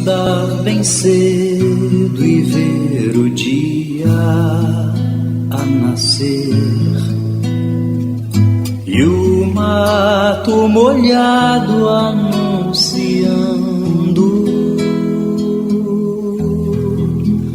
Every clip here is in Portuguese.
acordar bem cedo e ver o dia a nascer, e o mato molhado anunciando.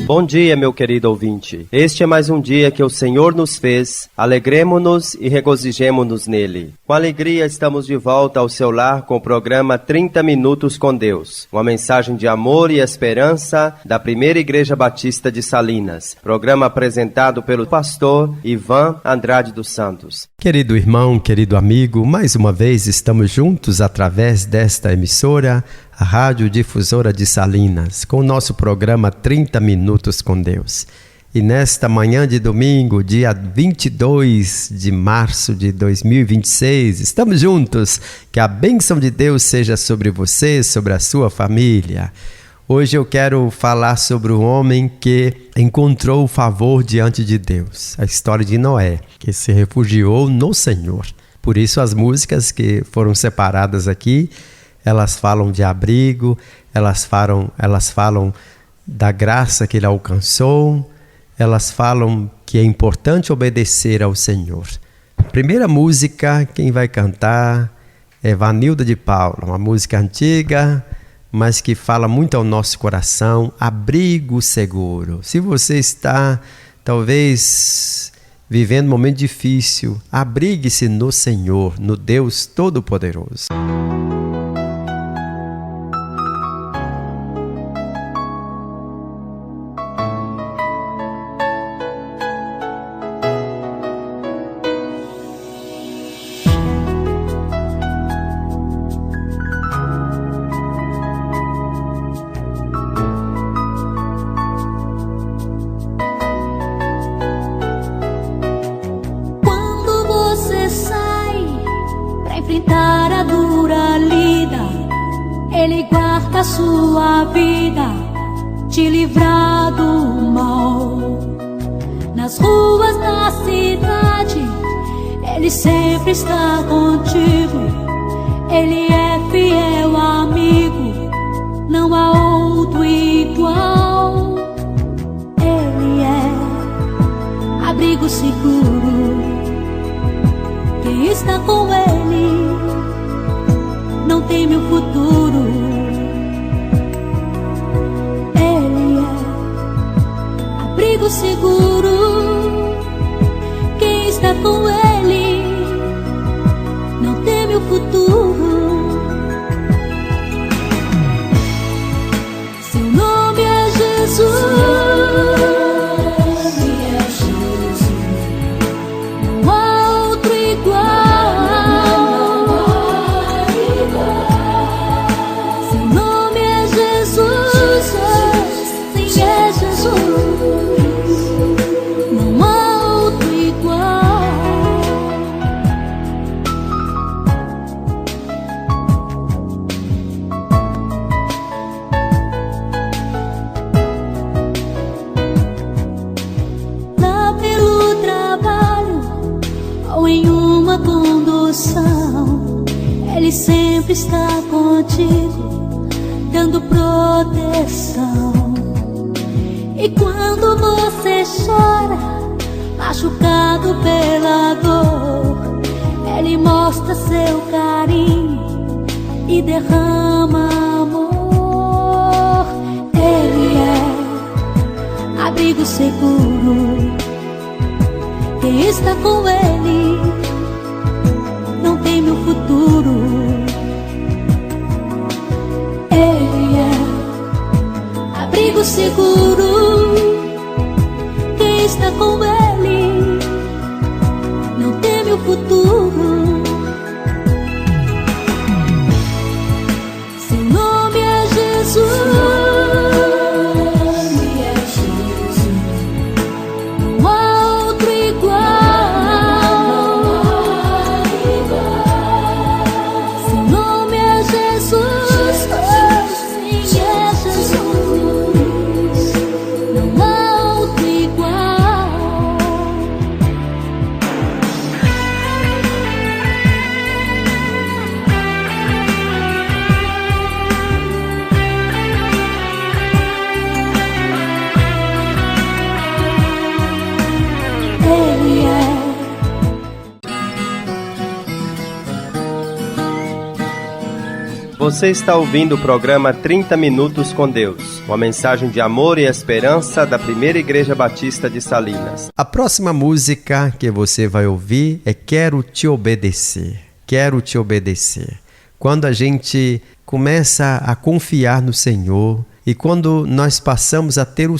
Bom dia, meu querido ouvinte. Este é mais um dia que o Senhor nos fez. Alegremo-nos e regozijemo-nos nele. Com alegria estamos de volta ao seu lar com o programa 30 Minutos com Deus. Uma mensagem de amor e esperança da Primeira Igreja Batista de Salinas. Programa apresentado pelo pastor Ivan Andrade dos Santos. Querido irmão, querido amigo, mais uma vez estamos juntos através desta emissora, a Rádio Difusora de Salinas, com o nosso programa 30 Minutos com Deus. E nesta manhã de domingo, dia 22 de março de 2026, estamos juntos. Que a bênção de Deus seja sobre você, sobre a sua família. Hoje eu quero falar sobre um homem que encontrou o favor diante de Deus. A história de Noé, que se refugiou no Senhor. Por isso as músicas que foram separadas aqui, elas falam de abrigo, elas falam da graça que ele alcançou, elas falam que é importante obedecer ao Senhor. A primeira música, quem vai cantar é Vanilda de Paula, uma música antiga, mas que fala muito ao nosso coração, abrigo seguro. Se você está, talvez, vivendo um momento difícil, abrigue-se no Senhor, no Deus Todo-Poderoso. Enfrentar a dura lida, Ele guarda a sua vida, te livrar do mal. Nas ruas da cidade, Ele sempre está contigo. Ele é fiel amigo, não há outro igual. Ele é abrigo seguro. Quem está com Ele não teme o futuro. Ele é abrigo seguro. Quem está com Ele não teme o futuro. Seu nome é Jesus. Ele sempre está contigo, dando proteção. E quando você chora, machucado pela dor, Ele mostra seu carinho e derrama amor. Ele é abrigo seguro. Quem está com Ele não teme o futuro. Ele é abrigo seguro. Quem está com Ele não teme o futuro. Seu nome é Jesus. Você está ouvindo o programa 30 Minutos com Deus, uma mensagem de amor e esperança da Primeira Igreja Batista de Salinas. A próxima música que você vai ouvir é Quero Te Obedecer. Quero Te Obedecer. Quando a gente começa a confiar no Senhor e quando nós passamos a ter o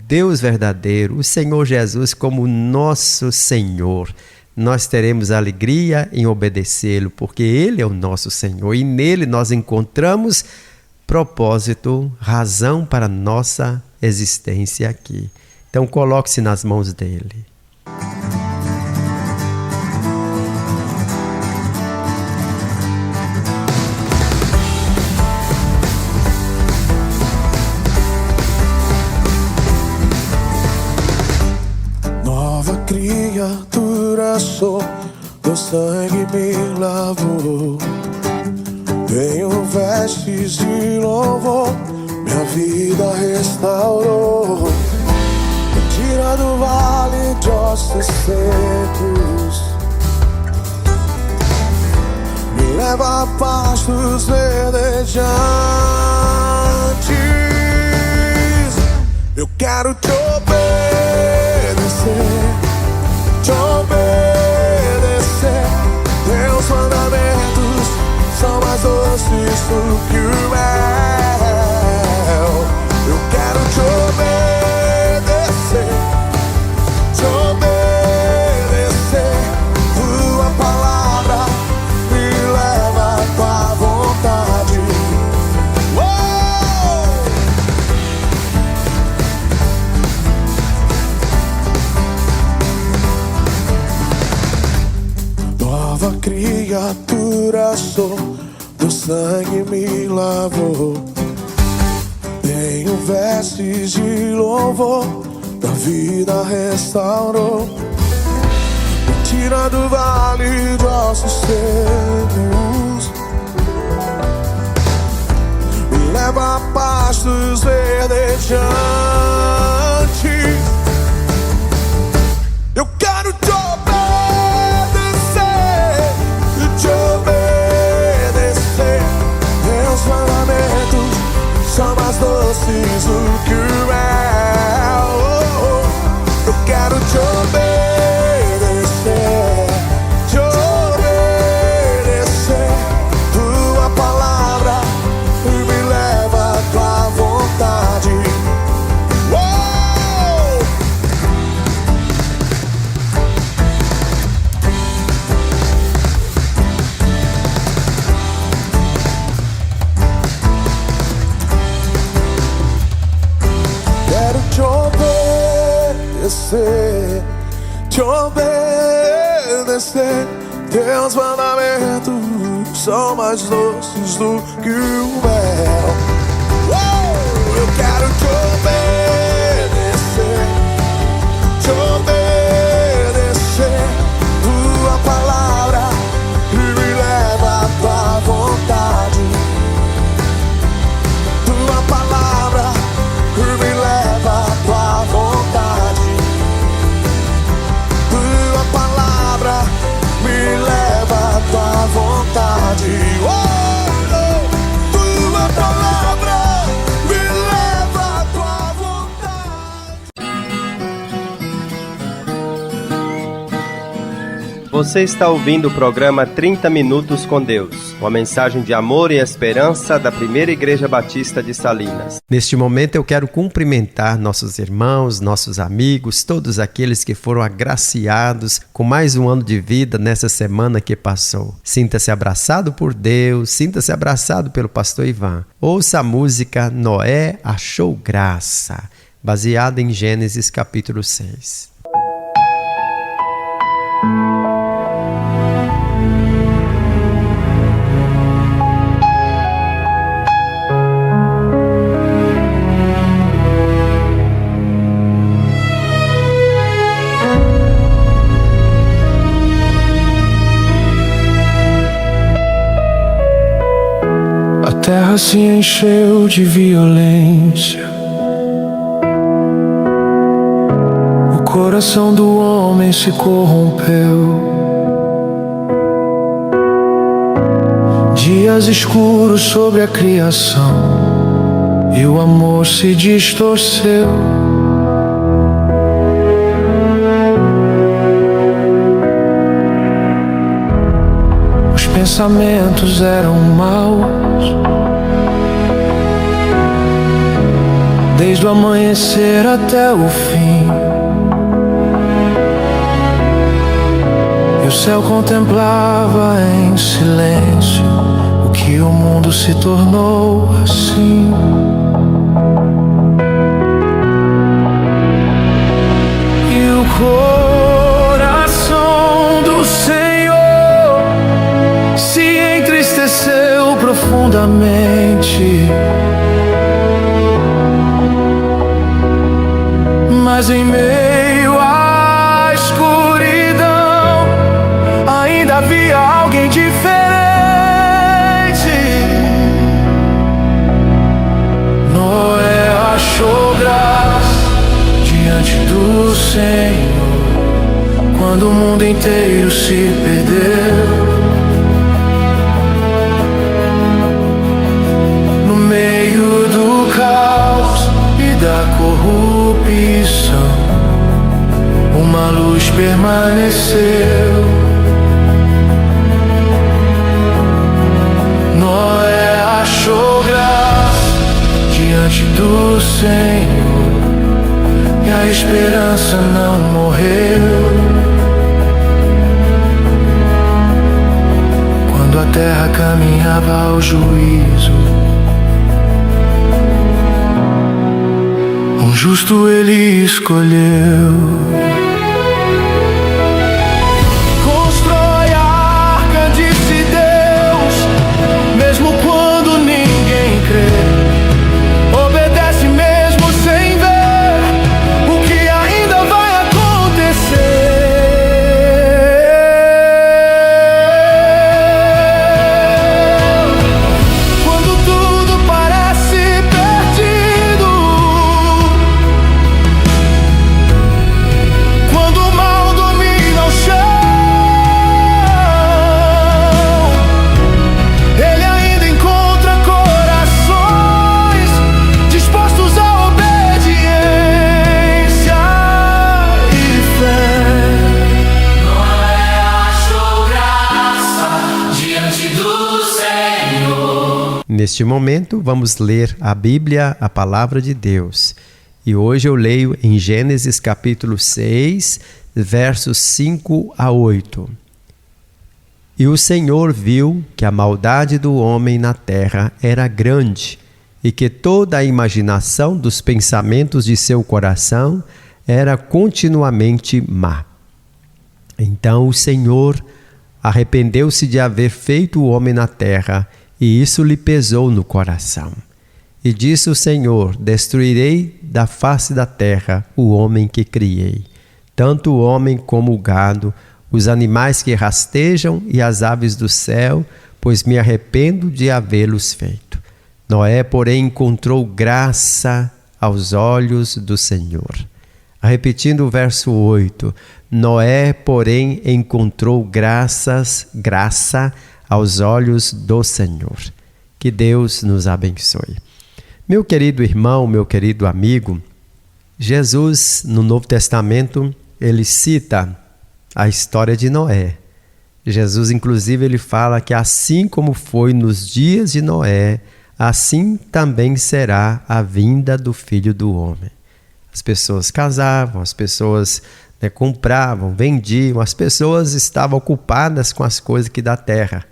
Deus verdadeiro, o Senhor Jesus como nosso Senhor, nós teremos alegria em obedecê-lo, porque Ele é o nosso Senhor e nele nós encontramos propósito, razão para a nossa existência aqui. Então coloque-se nas mãos dele. Criatura sou, teu sangue me lavou. Tenho vestes de louvor, minha vida restaurou. Me tira do vale de ossos secos, me leva a pastos verdejantes. Eu quero te obedecer, te obedecer. Teus mandamentos são mais doces do que o mel. Eu quero te obedecer, te obedecer. Tua palavra me leva à tua vontade. Nova criatura sou, teu sangue me lavou. Tenho vestes de louvor, da vida restaurou. Me tira do vale de ossos secos, me leva a pastos verdejantes. Eu quero te obedecer, teus mandamentos são mais doces do que o mel. Eu quero te obedecer, te obedecer. Tua palavra me leva à tua vontade. Te obedecer, teus mandamentos são mais doces do que o mel. Eu quero te obedecer, te obedecer. Tua palavra me leva à tua vontade. Tua palavra me leva à tua vontade. Tua palavra me leva à tua vontade. Tua palavra me leva à tua vontade. Você está ouvindo o programa 30 Minutos com Deus, uma mensagem de amor e esperança da Primeira Igreja Batista de Salinas. Neste momento eu quero cumprimentar nossos irmãos, nossos amigos, todos aqueles que foram agraciados com mais um ano de vida nessa semana que passou. Sinta-se abraçado por Deus, sinta-se abraçado pelo pastor Ivan. Ouça a música Noé Achou Graça, baseada em Gênesis capítulo 6. A terra se encheu de violência, o coração do homem se corrompeu. Dias escuros sobre a criação, e o amor se distorceu. Os pensamentos eram maus, desde o amanhecer até o fim. E o céu contemplava em silêncio o que o mundo se tornou assim. E o coração do Senhor se entristeceu profundamente. Mas em meio à escuridão ainda havia alguém diferente. Noé achou graça diante do Senhor quando o mundo inteiro se perdeu. No meio do caos e da corrupção, uma luz permaneceu. Noé achou graça diante do Senhor e a esperança não morreu. Quando a terra caminhava ao juízo, um justo ele escolheu. Constrói a arca, disse Deus, mesmo quando ninguém crê. Obedece mesmo sem ver o que ainda vai acontecer. Quando tudo parece perdido, quando o mal domina o chão, ele ainda encontra corações dispostos à obediência e fé. Noé achou graça diante do Senhor. Neste momento, vamos ler a Bíblia, a Palavra de Deus. E hoje eu leio em Gênesis capítulo 6, versos 5 a 8. E o Senhor viu que a maldade do homem na terra era grande, e que toda a imaginação dos pensamentos de seu coração era continuamente má. Então o Senhor arrependeu-se de haver feito o homem na terra, e isso lhe pesou no coração. E disse o Senhor: destruirei da face da terra o homem que criei, tanto o homem como o gado, os animais que rastejam e as aves do céu, pois me arrependo de havê-los feito. Noé, porém, encontrou graça aos olhos do Senhor. Repetindo o verso 8, Noé, porém, encontrou graça aos olhos do Senhor. Que Deus nos abençoe. Meu querido irmão, meu querido amigo, Jesus, no Novo Testamento, ele cita a história de Noé. Jesus, inclusive, ele fala que assim como foi nos dias de Noé, assim também será a vinda do Filho do Homem. As pessoas casavam, as pessoas compravam, vendiam, as pessoas estavam ocupadas com as coisas aqui da terra.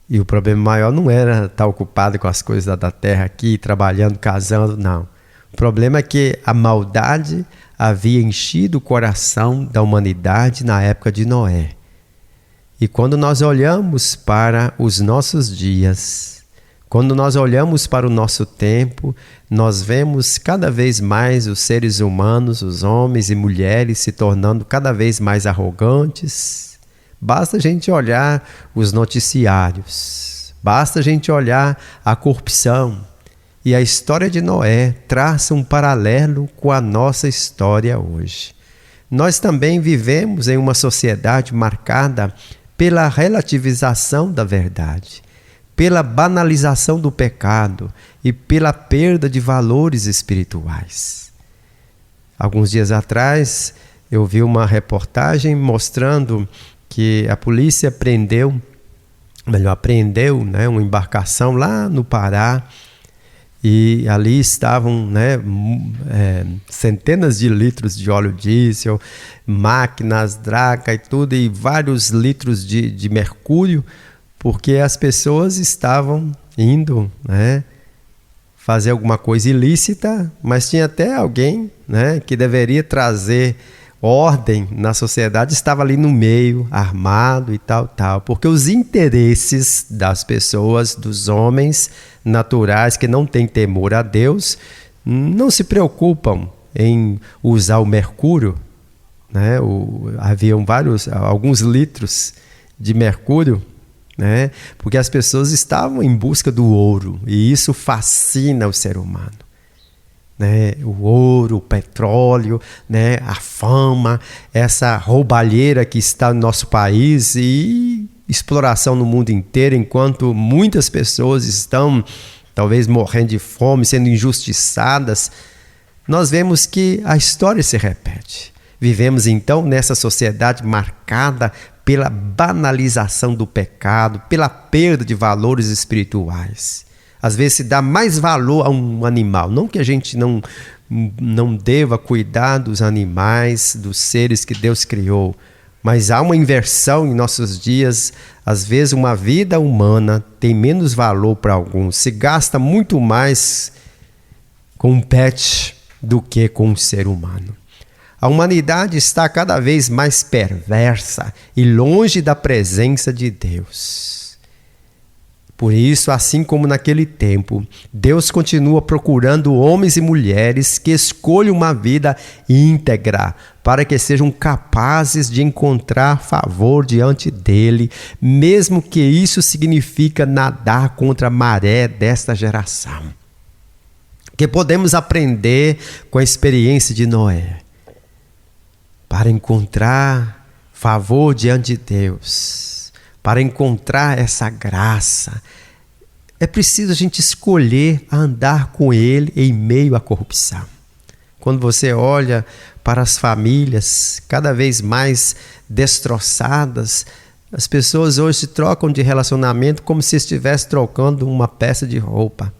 E o problema maior não era estar ocupado com as coisas da terra aqui, trabalhando, casando, não. O problema é que a maldade havia enchido o coração da humanidade na época de Noé. E quando nós olhamos para os nossos dias, quando nós olhamos para o nosso tempo, nós vemos cada vez mais os seres humanos, os homens e mulheres se tornando cada vez mais arrogantes. Basta a gente olhar os noticiários, basta a gente olhar a corrupção. E a história de Noé traça um paralelo com a nossa história hoje. Nós também vivemos em uma sociedade marcada pela relativização da verdade, pela banalização do pecado e pela perda de valores espirituais. Alguns dias atrás, eu vi uma reportagem mostrando que a polícia apreendeu uma embarcação lá no Pará, e ali estavam centenas de litros de óleo diesel, máquinas, draga e tudo, e vários litros de mercúrio, porque as pessoas estavam indo fazer alguma coisa ilícita, mas tinha até alguém que deveria trazer ordem na sociedade, estava ali no meio, armado e tal, porque os interesses das pessoas, dos homens naturais que não têm temor a Deus, não se preocupam em usar o mercúrio, haviam alguns litros de mercúrio, porque as pessoas estavam em busca do ouro, e isso fascina o ser humano. O ouro, o petróleo, a fama, essa roubalheira que está no nosso país e exploração no mundo inteiro, enquanto muitas pessoas estão talvez morrendo de fome, sendo injustiçadas. Nós vemos que a história se repete. Vivemos então nessa sociedade marcada pela banalização do pecado, pela perda de valores espirituais. Às vezes se dá mais valor a um animal. Não que a gente não deva cuidar dos animais, dos seres que Deus criou, mas há uma inversão em nossos dias. Às vezes uma vida humana tem menos valor para alguns. Se gasta muito mais com um pet do que com um ser humano. A humanidade está cada vez mais perversa e longe da presença de Deus. Por isso, assim como naquele tempo, Deus continua procurando homens e mulheres que escolham uma vida íntegra, para que sejam capazes de encontrar favor diante dele, mesmo que isso signifique nadar contra a maré desta geração. Que podemos aprender com a experiência de Noé, para encontrar favor diante de Deus. Para encontrar essa graça, é preciso a gente escolher andar com Ele em meio à corrupção. Quando você olha para as famílias cada vez mais destroçadas, as pessoas hoje se trocam de relacionamento como se estivesse trocando uma peça de roupa.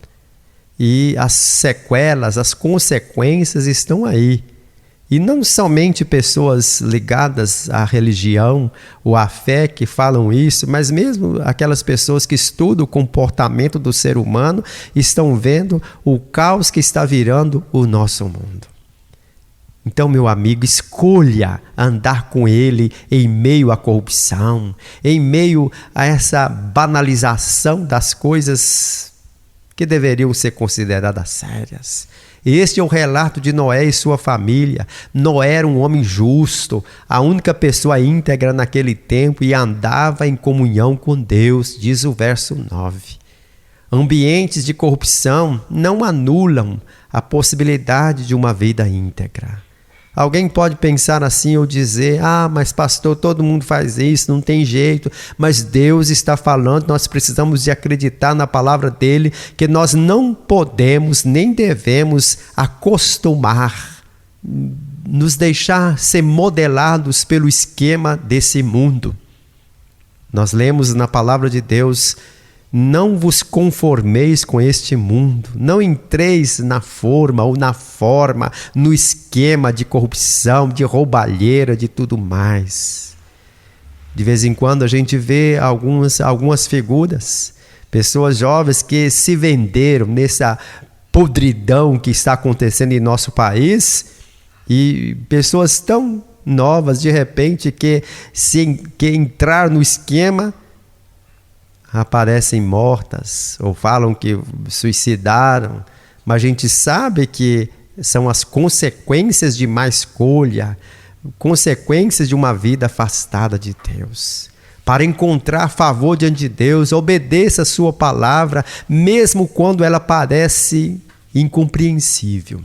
E as sequelas, as consequências estão aí. E não somente pessoas ligadas à religião ou à fé que falam isso, mas mesmo aquelas pessoas que estudam o comportamento do ser humano estão vendo o caos que está virando o nosso mundo. Então, meu amigo, escolha andar com Ele em meio à corrupção, em meio a essa banalização das coisas que deveriam ser consideradas sérias. Este é o relato de Noé e sua família. Noé era um homem justo, a única pessoa íntegra naquele tempo, e andava em comunhão com Deus, diz o verso 9. Ambientes de corrupção não anulam a possibilidade de uma vida íntegra. Alguém pode pensar assim ou dizer: mas pastor, todo mundo faz isso, não tem jeito. Mas Deus está falando, nós precisamos de acreditar na palavra dele, que nós não podemos nem devemos acostumar, nos deixar ser modelados pelo esquema desse mundo. Nós lemos na palavra de Deus: não vos conformeis com este mundo, não entreis na forma, no esquema de corrupção, de roubalheira, de tudo mais. De vez em quando a gente vê algumas figuras, pessoas jovens que se venderam nessa podridão que está acontecendo em nosso país, e pessoas tão novas, de repente, que entrar no esquema, aparecem mortas ou falam que suicidaram, mas a gente sabe que são as consequências de má escolha, consequências de uma vida afastada de Deus. Para encontrar favor diante de Deus, obedeça a sua palavra, mesmo quando ela parece incompreensível.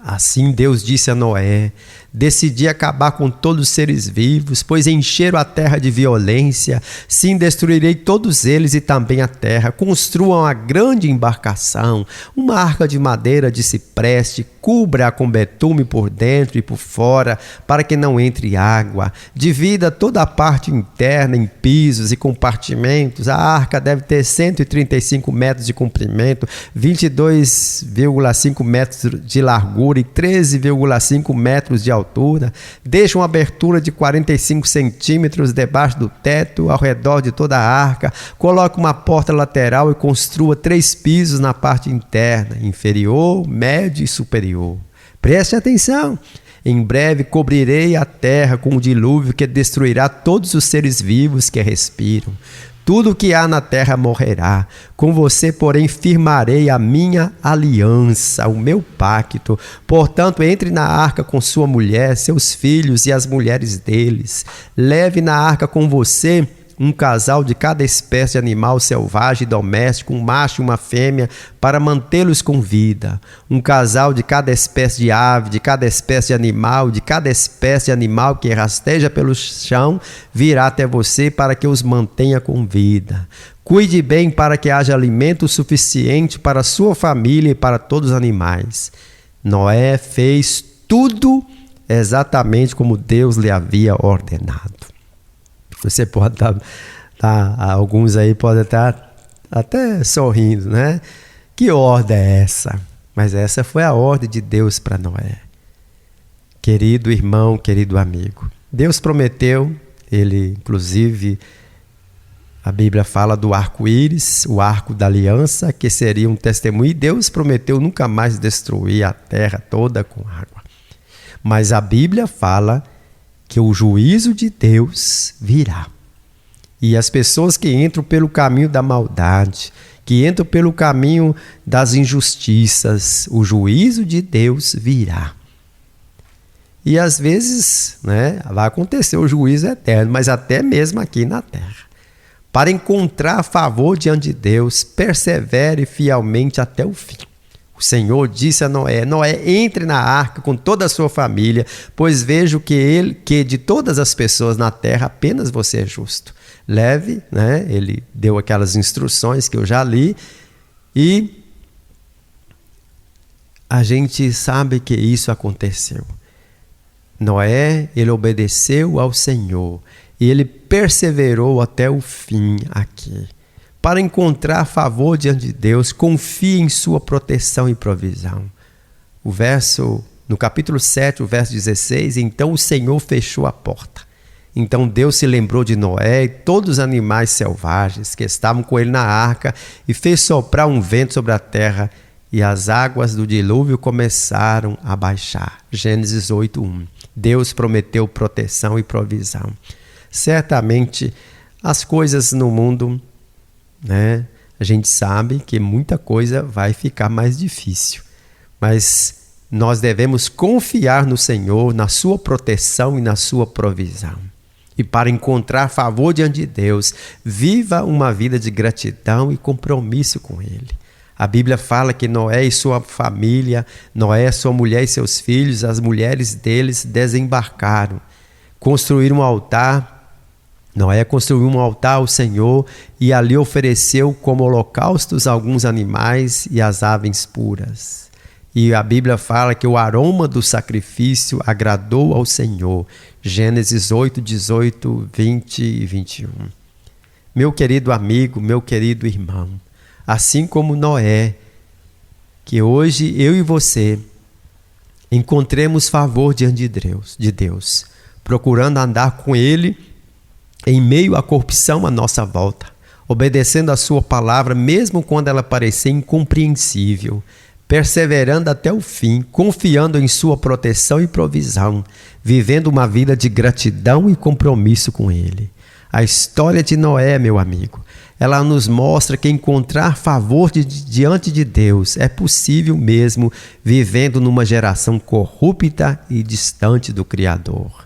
Assim Deus disse a Noé: decidi acabar com todos os seres vivos, pois encheram a terra de violência. Sim, destruirei todos eles e também a terra. Construam uma grande embarcação, uma arca de madeira de cipreste, cubra-a com betume por dentro e por fora, para que não entre água. Divida toda a parte interna em pisos e compartimentos. A arca deve ter 135 metros de comprimento, 22,5 metros de largura e 13,5 metros de altura. Deixa uma abertura de 45 centímetros debaixo do teto, ao redor de toda a arca. Coloque uma porta lateral e construa 3 pisos na parte interna, inferior, médio e superior. Preste atenção. Em breve cobrirei a terra com um dilúvio que destruirá todos os seres vivos que respiram. Tudo o que há na terra morrerá. Com você, porém, firmarei a minha aliança, o meu pacto. Portanto, entre na arca com sua mulher, seus filhos e as mulheres deles. Leve na arca com você um casal de cada espécie de animal selvagem e doméstico, um macho e uma fêmea, para mantê-los com vida. Um casal de cada espécie de ave, de cada espécie de animal, de cada espécie de animal que rasteja pelo chão, virá até você para que os mantenha com vida. Cuide bem para que haja alimento suficiente para a sua família e para todos os animais. Noé fez tudo exatamente como Deus lhe havia ordenado. Você pode estar, alguns aí podem estar até sorrindo, né? Que ordem é essa? Mas essa foi a ordem de Deus para Noé. Querido irmão, querido amigo, Deus prometeu, ele inclusive, a Bíblia fala do arco-íris, o arco da aliança, que seria um testemunho, e Deus prometeu nunca mais destruir a terra toda com água. Mas a Bíblia fala que o juízo de Deus virá. E as pessoas que entram pelo caminho da maldade, que entram pelo caminho das injustiças, o juízo de Deus virá. E às vezes, né, vai acontecer o juízo eterno, mas até mesmo aqui na terra. Para encontrar favor diante de Deus, persevere fielmente até o fim. O Senhor disse a Noé: Noé, entre na arca com toda a sua família, pois vejo que de todas as pessoas na terra apenas você é justo. Leve, né? Ele deu aquelas instruções que eu já li, e a gente sabe que isso aconteceu. Noé, ele obedeceu ao Senhor e ele perseverou até o fim aqui. Para encontrar favor diante de Deus, confie em sua proteção e provisão. No capítulo 7, o verso 16, então o Senhor fechou a porta. Então Deus se lembrou de Noé e todos os animais selvagens que estavam com ele na arca e fez soprar um vento sobre a terra e as águas do dilúvio começaram a baixar. Gênesis 8:1. Deus prometeu proteção e provisão. Certamente as coisas no mundo, né? A gente sabe que muita coisa vai ficar mais difícil, mas nós devemos confiar no Senhor, na sua proteção e na sua provisão. E para encontrar favor diante de Deus, viva uma vida de gratidão e compromisso com Ele. A Bíblia fala que Noé e sua família, Noé, sua mulher e seus filhos, as mulheres deles desembarcaram, construíram um altar. Noé construiu um altar ao Senhor e ali ofereceu como holocaustos alguns animais e as aves puras. E a Bíblia fala que o aroma do sacrifício agradou ao Senhor. Gênesis 8, 18, 20 e 21. Meu querido amigo, meu querido irmão, assim como Noé, que hoje eu e você encontremos favor diante de Deus, procurando andar com Ele em meio à corrupção à nossa volta, obedecendo a sua palavra, mesmo quando ela parecer incompreensível, perseverando até o fim, confiando em sua proteção e provisão, vivendo uma vida de gratidão e compromisso com Ele. A história de Noé, meu amigo, ela nos mostra que encontrar favor diante de Deus é possível mesmo vivendo numa geração corrupta e distante do Criador.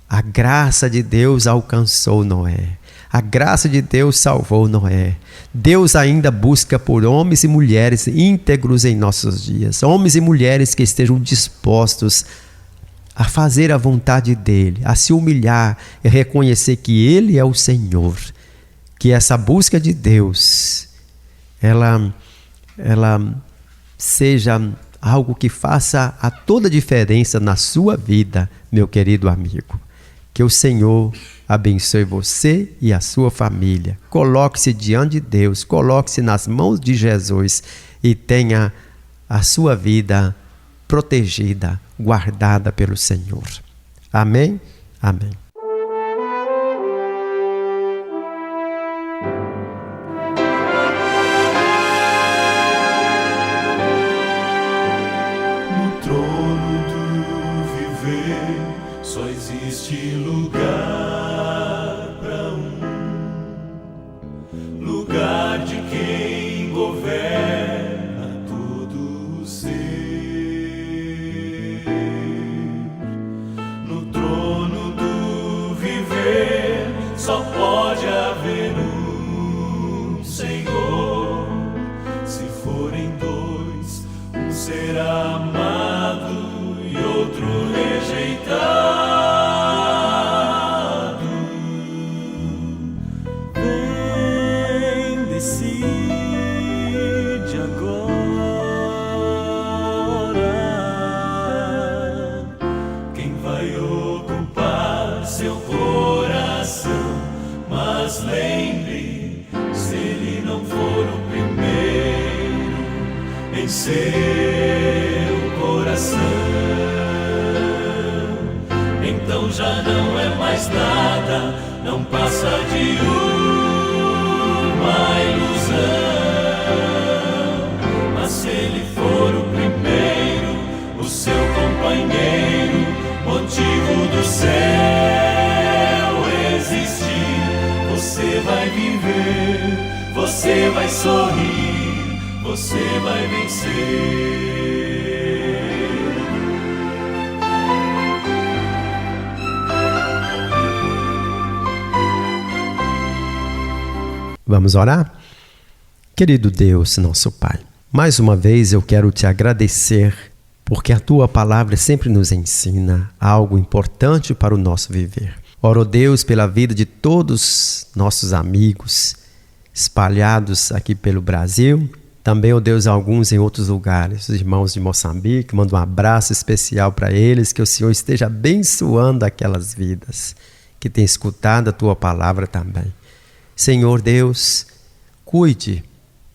A graça de Deus alcançou Noé. A graça de Deus salvou Noé. Deus ainda busca por homens e mulheres íntegros em nossos dias. Homens e mulheres que estejam dispostos a fazer a vontade dEle, a se humilhar e reconhecer que Ele é o Senhor. Que essa busca de Deus, ela seja algo que faça a toda a diferença na sua vida, meu querido amigo. Que o Senhor abençoe você e a sua família. Coloque-se diante de Deus, coloque-se nas mãos de Jesus e tenha a sua vida protegida, guardada pelo Senhor. Amém? Amém. No trono do viver só existe lugar para lugar de quem governa todo o ser. No trono do viver só pode haver um Senhor. Se forem dois, um será amado e outro rejeitado. Vem, decide agora quem vai ocupar seu coração. Mas lembre, se ele não for o primeiro em seu coração, então já não é mais nada, não passa de uma ilusão. Mas se ele for o primeiro, o seu companheiro, motivo do céu existir, você vai viver, você vai sorrir, você vai vencer. Vamos orar? Querido Deus, nosso Pai, mais uma vez eu quero te agradecer porque a Tua palavra sempre nos ensina algo importante para o nosso viver. Oro, Deus, pela vida de todos nossos amigos espalhados aqui pelo Brasil, também, ó Deus, alguns em outros lugares, os irmãos de Moçambique, mando um abraço especial para eles, que o Senhor esteja abençoando aquelas vidas que têm escutado a Tua palavra também. Senhor Deus, cuide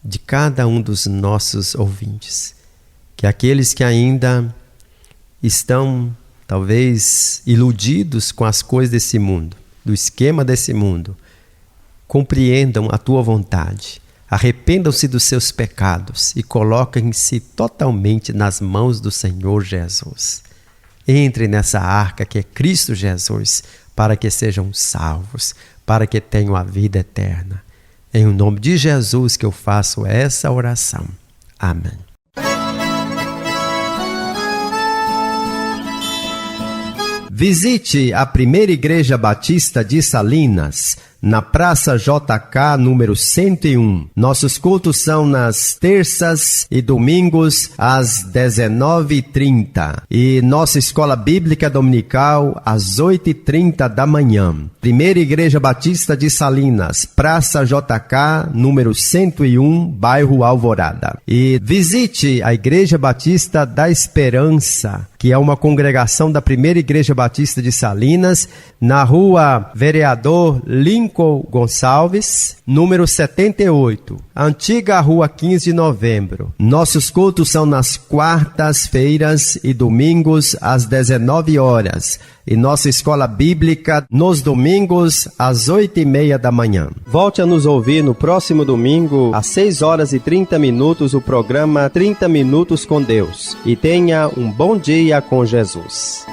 de cada um dos nossos ouvintes, que aqueles que ainda estão, talvez, iludidos com as coisas desse mundo, do esquema desse mundo, compreendam a Tua vontade, arrependam-se dos seus pecados e coloquem-se totalmente nas mãos do Senhor Jesus. Entre nessa arca que é Cristo Jesus, para que sejam salvos, para que tenham a vida eterna. Em nome de Jesus que eu faço essa oração. Amém. Visite a Primeira Igreja Batista de Salinas, na Praça JK, número 101. Nossos cultos são nas terças e domingos, às 19h30. E nossa escola bíblica dominical, às 8h30 da manhã. Primeira Igreja Batista de Salinas, Praça JK, número 101, bairro Alvorada. E visite a Igreja Batista da Esperança, que é uma congregação da Primeira Igreja Batista de Salinas, na rua Vereador Lincoln Gonçalves, número 78, antiga rua 15 de novembro. Nossos cultos são nas quartas-feiras e domingos às 19 horas. E nossa escola bíblica nos domingos às 8h30 da manhã. Volte a nos ouvir no próximo domingo às 6h30 o programa 30 Minutos com Deus. E tenha um bom dia com Jesus.